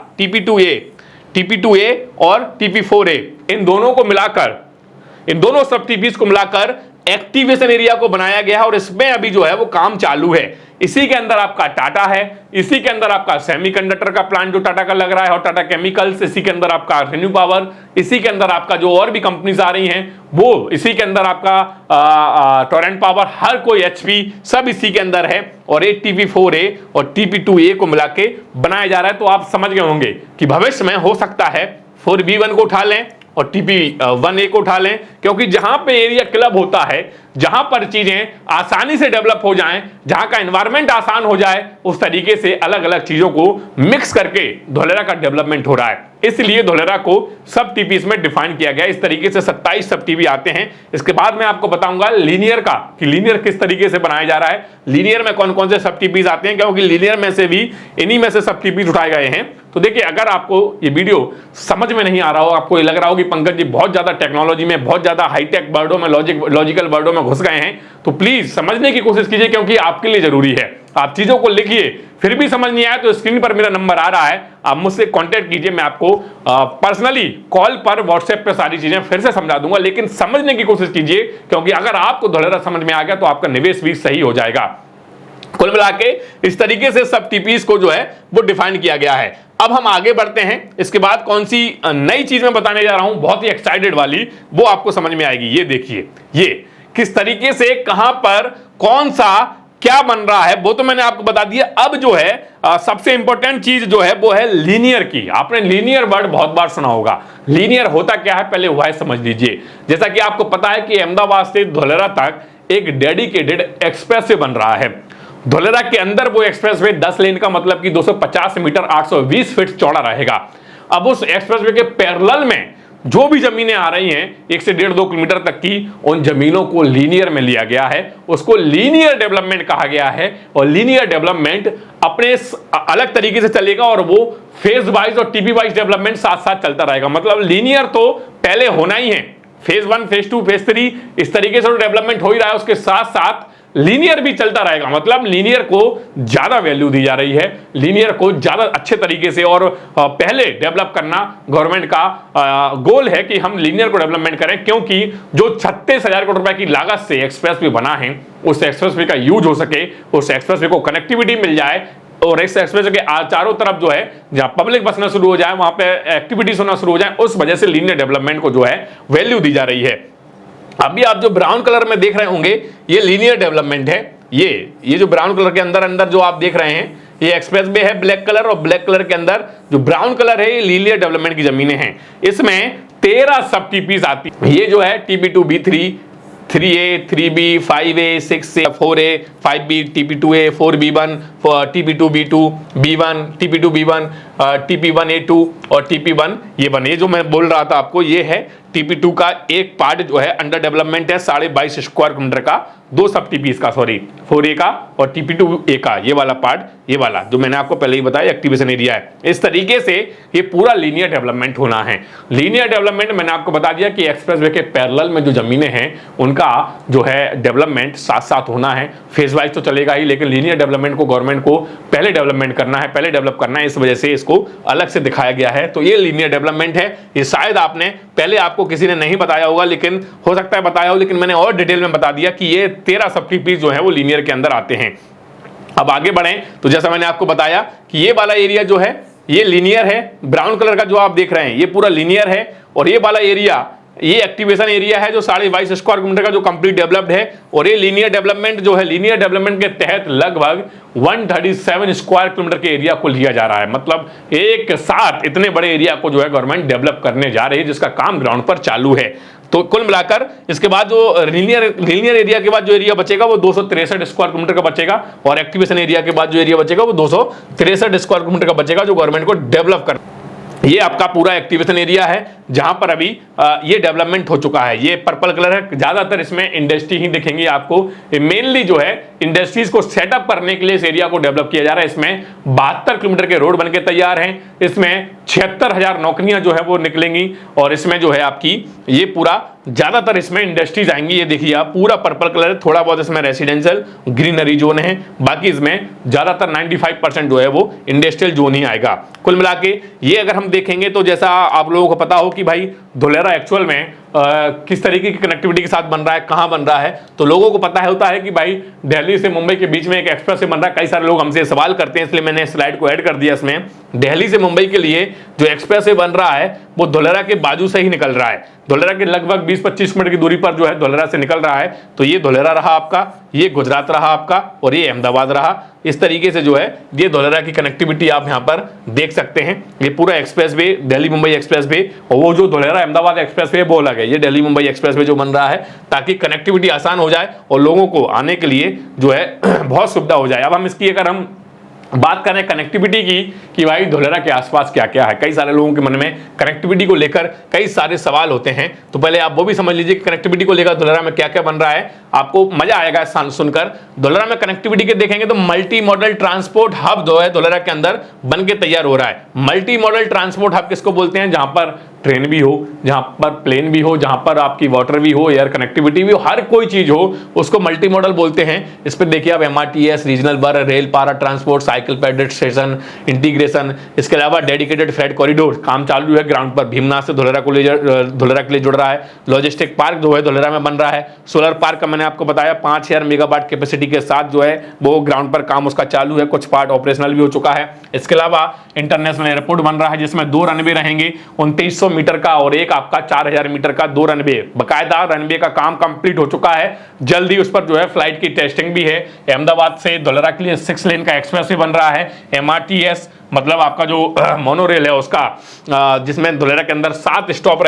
TP2A और TP4A, इन दोनों को मिलाकर, इन दोनों सब टीपीज को मिलाकर एक्टिवेशन एरिया को बनाया गया है और इसमें अभी जो है वो काम चालू है। इसी के अंदर आपका टाटा है, इसी के अंदर आपका सेमीकंडक्टर का प्लांट जो टाटा का लग रहा है और टाटा केमिकल्स, इसी के अंदर आपका रेन्यू पावर, इसी के अंदर आपका जो और भी कंपनीज आ रही हैं वो, इसी के अंदर आपका टोरेंट पावर, हर कोई एचपी, सब इसी के अंदर है और एक TP4A और TP2A को मिला के बनाया जा रहा है। तो आप समझ गए होंगे कि भविष्य में हो सकता है 4B1 को उठा लें और TP1A को उठा लें, क्योंकि जहां पे एरिया क्लब होता है, जहां पर चीजें आसानी से डेवलप हो जाएं, जहां का एनवायरनमेंट आसान हो जाए, उस तरीके से अलग अलग चीजों को मिक्स करके धोलेरा का डेवलपमेंट हो रहा है। इसलिए धोलेरा को सब टीपीज में डिफाइन किया गया। इस तरीके से 27 सब टीपी आते हैं। इसके बाद मैं आपको बताऊंगा लीनियर का, कि लीनियर किस तरीके से बनाया जा रहा है, लीनियर में कौन कौन से सब टीपीज आते हैं, क्योंकि लीनियर में से भी इन्हीं में से सब टीपीज उठाए गए हैं। तो देखिए, अगर आपको ये वीडियो समझ में नहीं आ रहा हो, आपको ये लग रहा हो कि पंकज जी बहुत ज्यादा टेक्नोलॉजी में, बहुत ज्यादा हाईटेक वर्डों में, लॉजिकल वर्डों में घुस गए हैं, तो प्लीज समझने की कोशिश कीजिए, क्योंकि आपके लिए जरूरी है। आप चीजों को लिखिए, फिर भी समझ नहीं आया तो स्क्रीन पर मेरा नंबर आ रहा है, आप मुझसे कांटेक्ट कीजिए, मैं आपको पर्सनली कॉल पर, व्हाट्सएप पे सारी चीजें फिर से समझा दूंगा। लेकिन समझने की कोशिश कीजिए, क्योंकि अगर आपको धोलेरा समझ में आ गया तो आपका निवेश भी सही हो जाएगा। कुल मिला के इस तरीके से सब टीपीज को जो है वो डिफाइन किया गया है। अब हम आगे बढ़ते हैं। इसके बाद कौन सी नई चीज मैं बताने जा रहा हूं, बहुत ही एक्साइटेड वाली, वो आपको समझ में आएगी। ये देखिए, ये किस तरीके से, कहां पर, कौन सा, क्या बन रहा है, वो तो मैंने आपको बता दिया। अब जो है सबसे इंपॉर्टेंट चीज जो है वो है लीनियर की। आपने लीनियर वर्ड बहुत बार सुना होगा। लीनियर होता क्या है, पहले हुआ है समझ लीजिए। जैसा कि आपको पता है कि अहमदाबाद से धोलेरा तक एक डेडिकेटेड एक्सप्रेसवे बन रहा है। धोलेरा के अंदर वो एक्सप्रेसवे 10 लेन का मतलब कि 250 मीटर 820 फीट चौड़ा रहेगा। अब उस एक्सप्रेसवे के पैरेलल में जो भी जमीनें आ रही हैं 1 से 1.5-2 किलोमीटर तक की, उन जमीनों को लीनियर में लिया गया है। उसको लीनियर डेवलपमेंट कहा गया है और लीनियर डेवलपमेंट अपने अलग तरीके से चलेगा और वो फेज वाइज और टीपी वाइज डेवलपमेंट साथ साथ चलता रहेगा। मतलब लीनियर तो पहले होना ही है, फेज 1, फेज 2, फेज 3 इस तरीके से तो डेवलपमेंट हो ही रहा है, उसके साथ साथ लीनियर भी चलता रहेगा। मतलब लीनियर को ज्यादा वैल्यू दी जा रही है, लीनियर को ज्यादा अच्छे तरीके से और पहले डेवलप करना गवर्नमेंट का गोल है कि हम लीनियर को डेवलपमेंट करें, क्योंकि जो 36,000 करोड़ रुपए की लागत से एक्सप्रेसवे बना है, उस एक्सप्रेसवे का यूज हो सके, उस एक्सप्रेसवे को कनेक्टिविटी मिल जाए और इस एक्सप्रेसवे के चारों तरफ जो है जहां पब्लिक बसना शुरू हो जाए, वहां पे एक्टिविटीज होना शुरू हो जाए, उस वजह से लीनियर डेवलपमेंट को जो है वैल्यू दी जा रही है। अभी आप जो ब्राउन कलर में देख रहे होंगे, ये लीनियर डेवलपमेंट है। ये जो ब्राउन कलर के अंदर जो आप देख रहे हैं, ये एक्सप्रेसवे है ब्लैक कलर, और ब्लैक कलर के अंदर जो ब्राउन कलर है, ये लीनियर डेवलपमेंट की जमीनें हैं। इसमें 13 सब टीपीज आती है। ये जो है TP2B3, 3A, 3B, 5A, 6A, 4A, 5B, TP2A, 4B1, TP2B2, B1, TP2B1, TP1A2 और TP1 ये जो मैं बोल रहा था आपको, ये है TP2 का एक पार्ट जो है अंडर डेवलपमेंट है 22.5 स्क्वायर किलोमीटर का, 2 सब टीपीज का, सॉरी 4A का और TP2A का, ये वाला पार्ट, ये वाला जो मैंने आपको पहले ही बताया एक्टिवेशन एरिया है। इस तरीके से ये पूरा लीनियर डेवलपमेंट होना है। लीनियर डेवलपमेंट मैंने आपको बता दिया कि एक्सप्रेसवे के पैरेलल में जो जमीनें हैं उनका जो है डेवलपमेंट साथ साथ होना है। फेज वाइज तो चलेगा ही, लेकिन लीनियर डेवलपमेंट को गवर्नमेंट को पहले डेवलपमेंट करना है, पहले डेवलप करना है, इस वजह से इसको अलग से दिखाया गया है। तो ये लीनियर डेवलपमेंट है। ये शायद आपने पहले आपको किसी ने नहीं बताया होगा, लेकिन हो सकता है बताया हो, लेकिन मैंने और डिटेल में बता दिया कि ये 13 सब टीपीज जो है वो लीनियर के अंदर आते हैं। अब आगे बढ़ें तो जैसा मैंने आपको बताया कि ये वाला एरिया जो है ये लीनियर है, ब्राउन कलर का जो आप देख रहे हैं ये पूरा लीनियर है, और ये वाला एरिया ये एक्टिवेशन एरिया है जो 22.5 स्क्वायर किलोमीटर का जो कंप्लीट डेवलप्ड है। और ये लीनियर डेवलपमेंट जो है, लीनियर डेवलपमेंट के तहत लगभग 137 स्क्वायर किलोमीटर के एरिया को लिया जा रहा है। मतलब एक साथ इतने बड़े एरिया को जो है गवर्नमेंट डेवलप करने जा रही है, जिसका काम ग्राउंड पर चालू है। तो कुल मिलाकर इसके बाद जो लीनियर एरिया के बाद जो एरिया बचेगा वो 263 स्क्वायर किलोमीटर का बचेगा, और एक्टिवेशन एरिया के बाद जो एरिया बचेगा वो 263 स्क्वायर किलोमीटर का बचेगा, जो गवर्नमेंट को डेवलप कर। ये आपका पूरा एक्टिवेशन एरिया है जहां पर अभी ये डेवलपमेंट हो चुका है। ये पर्पल कलर है, ज्यादातर इसमें इंडस्ट्री ही दिखेंगी आपको। मेनली जो है इंडस्ट्रीज को सेटअप करने के लिए इस एरिया को डेवलप किया जा रहा है। इसमें 72 किलोमीटर के रोड बनके तैयार हैं, इसमें 76,000 नौकरियां जो है वो निकलेंगी, और इसमें जो है आपकी ये पूरा ज्यादातर इसमें इंडस्ट्रीज आएंगी। ये देखिए आप, पूरा पर्पल कलर, थोड़ा बहुत इसमें रेसिडेंशियल ग्रीनरी जोन है, बाकी इसमें ज्यादातर 95% जो है वो इंडस्ट्रियल जोन ही आएगा। कुल मिला के ये अगर हम देखेंगे तो जैसा आप लोगों को पता हो कि भाई धोलेरा एक्चुअल में किस तरीके की कनेक्टिविटी के साथ बन रहा है, कहां बन रहा है। तो लोगों को पता होता है कि भाई दिल्ली से मुंबई के बीच में एक एक्सप्रेस वे बन रहा है। कई सारे लोग हमसे सवाल करते हैं, इसलिए मैंने स्लाइड को ऐड कर दिया इसमें। दिल्ली से मुंबई के लिए जो एक्सप्रेस वे बन रहा है वो धोलेरा के बाजू से ही निकल रहा है। धोलेरा के लगभग 20-25 मिनट की दूरी पर जो है धोलेरा से निकल रहा है। तो ये धोलेरा रहा आपका, ये गुजरात रहा आपका, और ये अहमदाबाद रहा। इस तरीके से जो है ये धोलेरा की कनेक्टिविटी आप यहां पर देख सकते हैं। ये पूरा express way Delhi Mumbai express way, और वो जो धोलेरा अहमदाबाद एक्सप्रेस वे वो अलग है। ये दिल्ली मुंबई एक्सप्रेस वे जो बन रहा है ताकि कनेक्टिविटी आसान हो जाए और लोगों को आने के लिए जो है बहुत सुविधा हो जाए। अब हम इसकी अगर हम बात करें कनेक्टिविटी की कि भाई धोलेरा के आसपास क्या क्या है, कई सारे लोगों के मन में कनेक्टिविटी को लेकर कई सारे सवाल होते हैं। तो पहले आप वो भी समझ लीजिए कि कनेक्टिविटी को लेकर धोलेरा में क्या क्या बन रहा है। आपको मजा आएगा सुनकर। धोलेरा में कनेक्टिविटी के देखेंगे तो मल्टी मॉडल ट्रांसपोर्ट हब जो है धोलेरा के अंदर बन के तैयार हो रहा है। मल्टी मॉडल ट्रांसपोर्ट हब किसको बोलते हैं? जहां पर ट्रेन भी हो, जहां पर प्लेन भी हो, जहां पर आपकी वाटर भी हो, एयर कनेक्टिविटी भी हो, हर कोई चीज हो उसको मल्टी मॉडल बोलते हैं। इस पर देखिए आप MRTS, रीजनल बर, रेल, पारा transport, cycle padded station, integration, इसके अलावा डेडिकेटेड फ्रेट कॉरिडोर काम चालू है ग्राउंड पर। भीमनाथ से धोलेरा के लिए जुड़ रहा है। लॉजिस्टिक पार्क जो है धोलेरा में बन रहा है। सोलर पार्क का मैंने आपको बताया 5000 मेगावाट कैपेसिटी के साथ जो है वो ग्राउंड पर काम उसका चालू है। कुछ पार्ट ऑपरेशनल भी हो चुका है। इसके अलावा इंटरनेशनल एयरपोर्ट बन रहा है जिसमें 2 रनवे रहेंगे, 2900 मीटर का और एक आपका 4000 मीटर का 2 रनवे। बकायदा रनवे का काम कंप्लीट हो चुका है। जल्दी उस पर जो है फ्लाइट की टेस्टिंग भी है। अहमदाबाद से धोलेरा के लिए 6 लेन का एक्सप्रेस वे बन रहा है। MRTS मतलब आपका जो मोनोरेल है उसका, जिसमें धोलेरा के अंदर 7 स्टॉप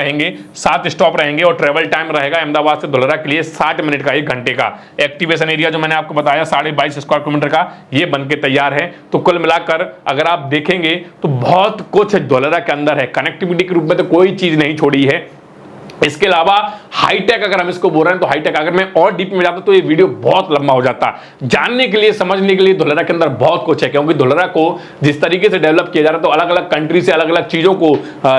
रहेंगे और ट्रेवल टाइम रहेगा अहमदाबाद से धोलेरा के लिए 60 मिनट का, 1 घंटे का। एक्टिवेशन एरिया जो मैंने आपको बताया 22.5 स्क्वायर किलोमीटर का, ये बन के तैयार है। तो कुल मिलाकर अगर आप देखेंगे तो बहुत कुछ धोलेरा के अंदर है। कनेक्टिविटी के रूप में तो कोई चीज नहीं छोड़ी है। इसके अलावा हाईटेक अगर हम इसको बोल रहे हैं तो हाईटेक अगर मैं और डीप में जाता तो ये वीडियो बहुत लंबा हो जाता। जानने के लिए, समझने के लिए धोलेरा के अंदर बहुत कुछ है, क्योंकि धोलेरा को जिस तरीके से डेवलप किया जा रहा है तो अलग अलग कंट्री से अलग अलग चीजों को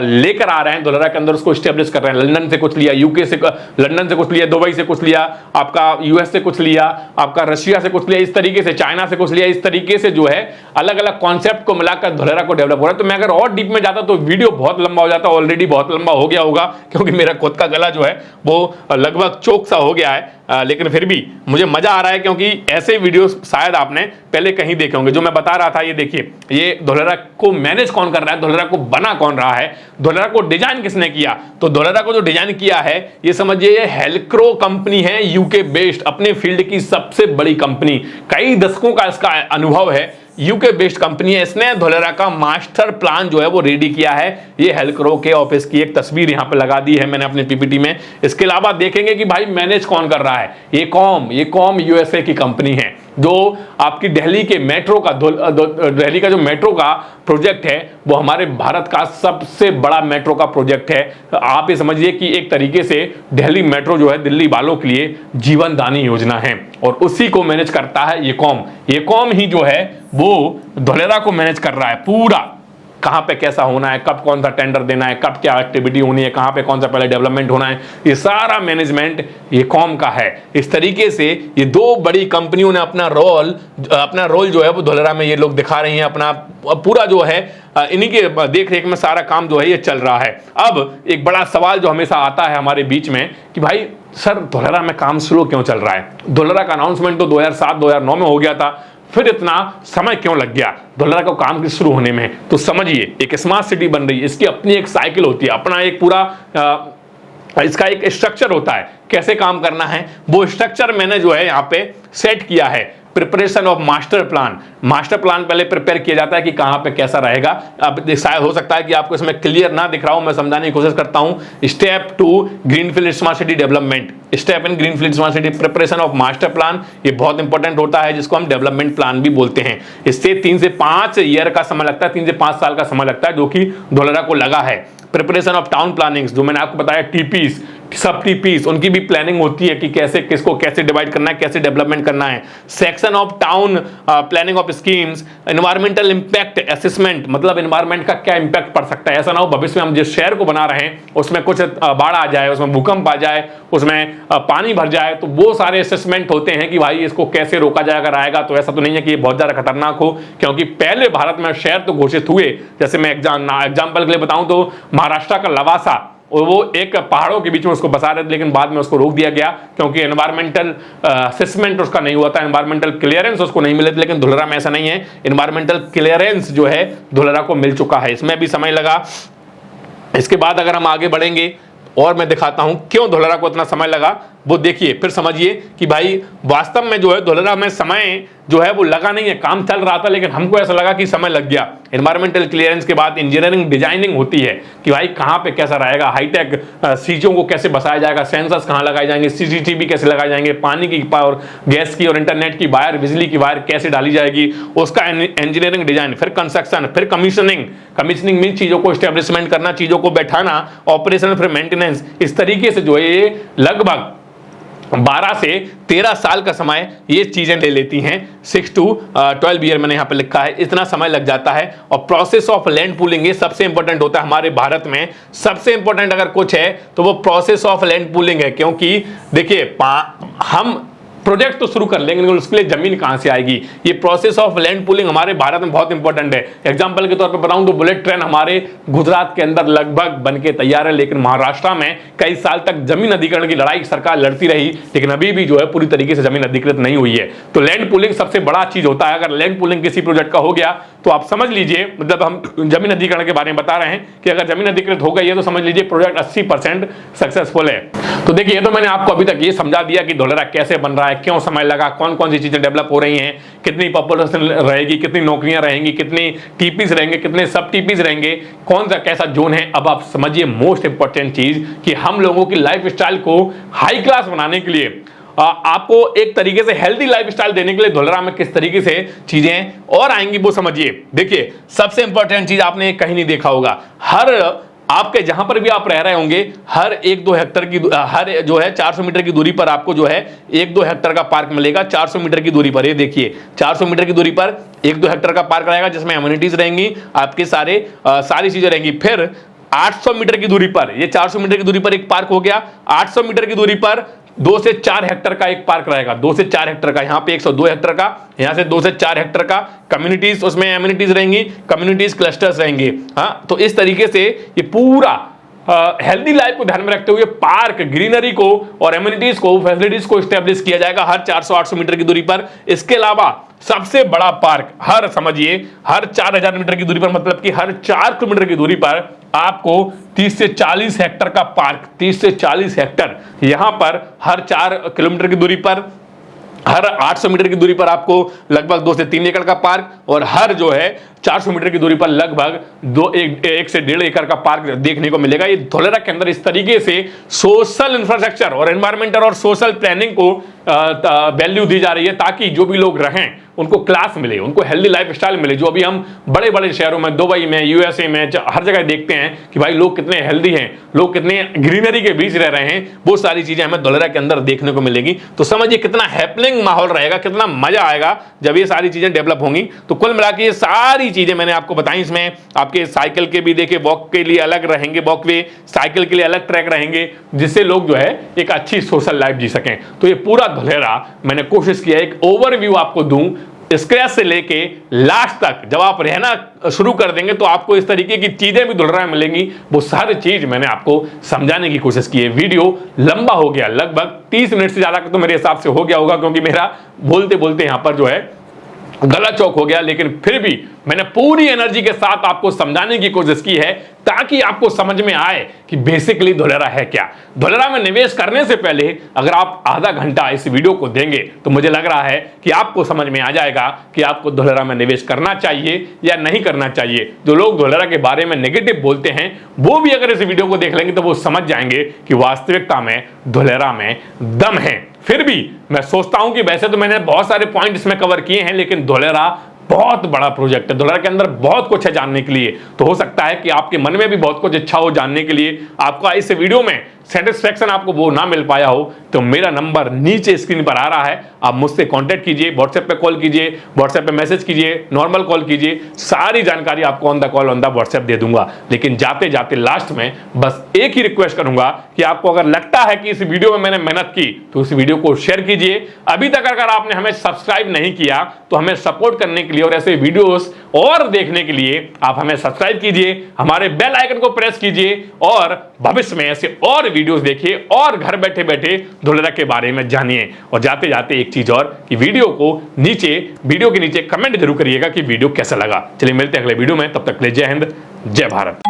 लेकर आ रहे हैं धोलेरा के अंदर, उसको स्टेब्लिश कर रहे हैं। लंदन से कुछ लिया, यूके से, लंदन से कुछ लिया, दुबई से कुछ लिया, आपका US से कुछ लिया, आपका रशिया से कुछ लिया, इस तरीके से चाइना से कुछ लिया। इस तरीके से जो है अलग अलग कॉन्सेप्ट को मिलाकर धोलेरा को डेवलप हो रहा है। तो मैं अगर और डीप में जाता तो वीडियो बहुत लंबा हो जाता, ऑलरेडी बहुत लंबा हो गया होगा क्योंकि मेरा खुद का गला जो है वो लगभग चोक सा हो गया है। लेकिन फिर भी मुझे मजा आ रहा है क्योंकि ऐसे वीडियो शायद आपने पहले कहीं देखे होंगे। जो मैं बता रहा था ये देखिए, ये धोलेरा को मैनेज कौन कर रहा है, धोलेरा को बना कौन रहा है, धोलेरा को डिजाइन किसने किया। तो धोलेरा को जो डिजाइन किया है ये समझिए ये हेल्क्रो कंपनी है, UK बेस्ड, अपने फील्ड की सबसे बड़ी कंपनी। कई दशकों का इसका अनुभव है, UK बेस्ड कंपनी है। इसने धोलेरा का मास्टर प्लान जो है वो रेडी किया है। ये हेल्क्रो के ऑफिस की एक तस्वीर यहाँ पे लगा दी है मैंने अपने PPT में। इसके अलावा देखेंगे कि भाई मैनेज कौन कर रहा है। ये कॉम USA की कंपनी है जो आपकी दिल्ली के मेट्रो का दिल्ली का जो मेट्रो का प्रोजेक्ट है वो हमारे भारत का सबसे बड़ा मेट्रो का प्रोजेक्ट है। आप ये समझिए कि एक तरीके से दिल्ली मेट्रो जो है दिल्ली वालों के लिए जीवनदानी योजना है और उसी को मैनेज करता है ये कॉम ही जो है वो धोलेरा को मैनेज कर रहा है पूरा। कहां पे कैसा होना है, कब कौन सा टेंडर देना है, कब क्या एक्टिविटी होनी है, कहां पे कौन सा पहले डेवलपमेंट होना है, ये सारा मैनेजमेंट ये कॉम का है। इस तरीके से ये 2 बड़ी कंपनियों ने अपना रोल जो है वो धोलेरा में ये लोग दिखा रही हैं। अपना पूरा जो है इन्हीं के देख रेख में सारा काम जो है ये चल रहा है। अब एक बड़ा सवाल जो हमेशा आता है हमारे बीच में कि भाई सर धोलेरा में काम स्लो क्यों चल रहा है। धोलेरा का अनाउंसमेंट तो 2007-2009 में हो गया था, फिर इतना समय क्यों लग गया धोलेरा को काम की शुरू होने में। तो समझिए एक स्मार्ट सिटी बन रही है, इसकी अपनी एक साइकिल होती है, अपना एक पूरा इसका एक स्ट्रक्चर होता है, कैसे काम करना है वो स्ट्रक्चर मैंने जो है यहाँ पे सेट किया है। प्रिपरेशन ऑफ मास्टर प्लान पहले प्रिपेयर किया जाता है कि कहां पे कैसा रहेगा। अब शायद हो सकता है कि आपको इसमें क्लियर ना दिख रहा हूं, मैं समझाने की कोशिश करता हूं। Step 2 greenfield smart city development, step in greenfield smart city preparation of master plan, ये बहुत इंपॉर्टेंट होता है जिसको हम डेवलपमेंट प्लान भी बोलते हैं। इससे 3 से 5 ईयर का समय लगता है, 3 से 5 साल का समय लगता है जो कि धोलेरा को लगा है। प्रिपरेशन ऑफ टाउन प्लानिंग, जो मैंने आपको बताया TPs, सब TPs उनकी भी प्लानिंग होती है कि कैसे किसको कैसे डिवाइड करना है, कैसे डेवलपमेंट करना है। Section of town planning of schemes, environmental impact assessment, मतलब एनवायरमेंट का क्या इंपैक्ट पड़ सकता है। ऐसा ना हो भविष्य में हम जिस शहर को बना रहे हैं उसमें कुछ बाढ़ आ जाए, उसमें भूकंप आ जाए, उसमें पानी भर जाए, तो वो सारे असेसमेंट होते हैं कि भाई इसको कैसे रोका जाए। अगर आएगा तो ऐसा तो नहीं है कि ये बहुत ज्यादा खतरनाक हो, क्योंकि पहले भारत में शहर तो घोषित हुए। जैसे मैं एग्जाम्पल के लिए बताऊं तो महाराष्ट्र का लवासा वो एक पहाड़ों के बीच में उसको बसा रहे थे, लेकिन बाद में उसको रोक दिया गया क्योंकि एनवायरमेंटल असेसमेंट उसका नहीं हुआ था, एनवायरमेंटल क्लियरेंस उसको नहीं मिले थे। लेकिन धुलेरा में ऐसा नहीं है, एनवायरमेंटल क्लियरेंस जो है धुलेरा को मिल चुका है, इसमें भी समय लगा। इसके बाद अगर हम आगे बढ़ेंगे और मैं दिखाता हूं क्यों धुलेरा को इतना समय लगा, वो देखिए फिर समझिए कि भाई वास्तव में जो है धुलेरा में समय जो है वो लगा नहीं है, काम चल रहा था, लेकिन हमको ऐसा लगा कि समय लग गया। एनवायरमेंटल क्लियरेंस के बाद इंजीनियरिंग डिजाइनिंग होती है कि भाई कहाँ पे कैसा रहेगा, हाईटेक चीजों को कैसे बसाया जाएगा, सेंसर्स कहाँ लगाए जाएंगे, सीसीटीवी कैसे लगाए जाएंगे, पानी की और गैस की और इंटरनेट की वायर, बिजली की वायर कैसे डाली जाएगी, उसका इंजीनियरिंग डिजाइन, फिर कंस्ट्रक्शन, फिर कमीशनिंग मीन चीजों को स्टैब्लिशमेंट करना, चीजों को बैठाना, ऑपरेशन, फिर मेंटेनेंस। इस तरीके से जो है ये लगभग 12 से 13 साल का समय ये चीजें ले लेती हैं। 6 to 12 ईयर मैंने यहाँ पे लिखा है, इतना समय लग जाता है। और प्रोसेस ऑफ लैंड पूलिंग ये सबसे इंपॉर्टेंट होता है हमारे भारत में। सबसे इंपॉर्टेंट अगर कुछ है तो वो प्रोसेस ऑफ लैंड पूलिंग है, क्योंकि देखिए हम प्रोजेक्ट तो शुरू कर लेंगे लेकिन उसके लिए जमीन कहां से आएगी। ये प्रोसेस ऑफ लैंड पूलिंग हमारे भारत में बहुत इंपॉर्टेंट है। एग्जांपल के तौर पर बताऊं तो बुलेट ट्रेन हमारे गुजरात के अंदर लगभग बनके तैयार है, लेकिन महाराष्ट्र में कई साल तक जमीन अधिग्रहण की लड़ाई सरकार लड़ती रही, लेकिन अभी भी जो है पूरी तरीके से जमीन अधिकृत नहीं हुई है। तो लैंड पूलिंग सबसे बड़ा चीज होता है। अगर लैंड पूलिंग किसी प्रोजेक्ट का हो गया तो आप समझ लीजिए, मतलब हम जमीन अधिग्रहण के बारे में बता रहे हैं कि अगर जमीन अधिकृत हो गई है तो समझ लीजिए प्रोजेक्ट 80% सक्सेसफुल है। तो देखिए, तो मैंने आपको अभी तक ये समझा दिया कि धुलेरा कैसे बन रहा है, क्यों समय लगा, कौन कौन सी चीजें डेवलप हो रही हैं, कितनी पॉपुलेशन रहेगी, कितनी नौकरियां रहेंगी, कितनी टीपीस रहेंगे, कितने सब टीपीस रहेंगे, कौन सा कैसा जोन है। अब आप समझिए मोस्ट इंपॉर्टेंट चीज कि हम लोगों की लाइफ स्टाइल को हाई क्लास बनाने के लिए, आपको एक तरीके से हेल्दी लाइफस्टाइल देने के लिए धुलेरा में किस तरीके से चीजें और आएंगी वो समझिए। देखिए, सबसे इंपॉर्टेंट चीज आपने कहीं नहीं देखा होगा, हर आपके जहां पर भी आप रह रहे होंगे हर 1-2 हेक्टर की हर जो है 400 मीटर की दूरी पर आपको जो है 1-2 हेक्टर का पार्क मिलेगा। 400 मीटर की दूरी पर, ये देखिए 400 मीटर की दूरी पर 1-2 हेक्टर का पार्क रहेगा जिसमें एमिनिटीज रहेंगी, आपके सारी चीजें रहेंगी। फिर 800 मीटर की दूरी पर, ये 400 मीटर की दूरी पर एक पार्क हो गया। 800 मीटर की दूरी पर 2 से 4 हेक्टर का एक पार्क रहेगा, 2 से 4 हेक्टर का, यहाँ पे 102 हेक्टर का, यहाँ से 2 से 4 हेक्टर का। कम्युनिटीज, उसमें एमिनिटीज रहेंगी, कम्युनिटीज क्लस्टर्स रहेंगे। हाँ, तो इस तरीके से ये पूरा हेल्दी लाइफ को ध्यान में रखते हुए पार्क, ग्रीनरी को और एमिनिटीज को, फैसिलिटीज को स्टैब्लिश किया जाएगा हर 400-800 मीटर की दूरी पर। इसके अलावा सबसे बड़ा पार्क हर 4000 मीटर की दूरी पर, मतलब कि हर 4 किलोमीटर की दूरी पर आपको 30 से 40 हेक्टर का पार्क, 30 से 40 हेक्टर यहां पर हर 4 किलोमीटर की दूरी पर, हर 800 मीटर की दूरी पर आपको लगभग 2 से 3 एकड़ का पार्क, और हर जो है 400 मीटर की दूरी पर लगभग 1 से 1.5 एकड़ का पार्क देखने को मिलेगा। ये धुलेरा के अंदर इस तरीके से सोशल इंफ्रास्ट्रक्चर और एनवायरमेंटल और सोशल प्लानिंग को वैल्यू दी जा रही है, ताकि जो भी लोग रहें उनको क्लास मिले, उनको हेल्दी लाइफस्टाइल मिले। जो अभी हम बड़े बड़े शहरों में, दुबई में, यूएसए में, हर जगह देखते हैं कि भाई लोग कितने हेल्दी हैं, लोग कितने ग्रीनरी के बीच रह रहे हैं, वो सारी चीजें हमें धुलेरा के अंदर देखने को मिलेगी। तो समझिए कितना हैपनिंग माहौल रहेगा, कितना मजा आएगा जब ये सारी चीजें डेवलप होंगी। तो कुल मिला के ये सारी चीजें मैंने आपको बताई। इसमें आपके साइकिल के भी देखिए वॉक के लिए अलग रहेंगे वॉकवे, साइकिल के लिए अलग ट्रैक रहेंगे, जिससे लोग जो है एक अच्छी सोशल लाइफ जी सकें। तो ये पूरा धुलेरा मैंने कोशिश किया एक ओवरव्यू आपको दूं, स्क्रैच से लेके लास्ट तक। जब आप रहना शुरू कर देंगे तो आपको इस तरीके की चीजें भी धुलेरा में मिलेंगी, वो सारी चीज मैंने आपको समझाने की कोशिश की है। वीडियो लंबा हो गया, लगभग 30 मिनट से ज्यादा तो मेरे हिसाब से हो गया होगा, क्योंकि मेरा बोलते बोलते यहां पर जो है गला चौक हो गया, लेकिन फिर भी मैंने पूरी एनर्जी के साथ आपको समझाने की कोशिश की है, ताकि आपको समझ में आए कि बेसिकली धुलेरा है क्या। धुलेरा में निवेश करने से पहले अगर आप आधा घंटा इस वीडियो को देंगे तो मुझे लग रहा है कि आपको समझ में आ जाएगा कि आपको धुलेरा में निवेश करना चाहिए या नहीं करना चाहिए। जो लोग धुलेरा के बारे में नेगेटिव बोलते हैं वो भी अगर इस वीडियो को देख लेंगे तो वो समझ जाएंगे कि वास्तविकता में धुलेरा में दम है। फिर भी मैं सोचता हूं कि वैसे तो मैंने बहुत सारे पॉइंट इसमें कवर किए हैं, लेकिन धुलेरा बहुत बड़ा प्रोजेक्ट है, धुलेरा के अंदर बहुत कुछ है जानने के लिए। तो हो सकता है कि आपके मन में भी बहुत कुछ इच्छा हो जानने के लिए। आपका इस वीडियो में सेटिस्फेक्शन आपको वो ना मिल पाया हो तो मेरा नंबर नीचे स्क्रीन पर आ रहा है, आप मुझसे कांटेक्ट कीजिए, व्हाट्सएप पे कॉल कीजिए, व्हाट्सएप पे मैसेज कीजिए, नॉर्मल कॉल कीजिए, सारी जानकारी आपको on the call on the WhatsApp दे दूंगा। लेकिन जाते जाते लास्ट में बस एक ही रिक्वेस्ट करूंगा कि आपको अगर लगता है कि इस वीडियो में मैंने मेहनत की तो इस वीडियो को शेयर कीजिए। अभी तक अगर आपने हमें सब्सक्राइब नहीं किया तो हमें सपोर्ट करने के लिए और ऐसे वीडियोस और देखने के लिए आप हमें सब्सक्राइब कीजिए, हमारे बेल आइकन को प्रेस कीजिए और भविष्य में ऐसे और वीडियोस देखिए और घर बैठे बैठे धुलेरा के बारे में जानिए। और जाते जाते एक चीज और कि वीडियो के नीचे कमेंट जरूर करिएगा कि वीडियो कैसा लगा। चलिए मिलते हैं अगले वीडियो में, तब तक के लिए जय हिंद, जय भारत।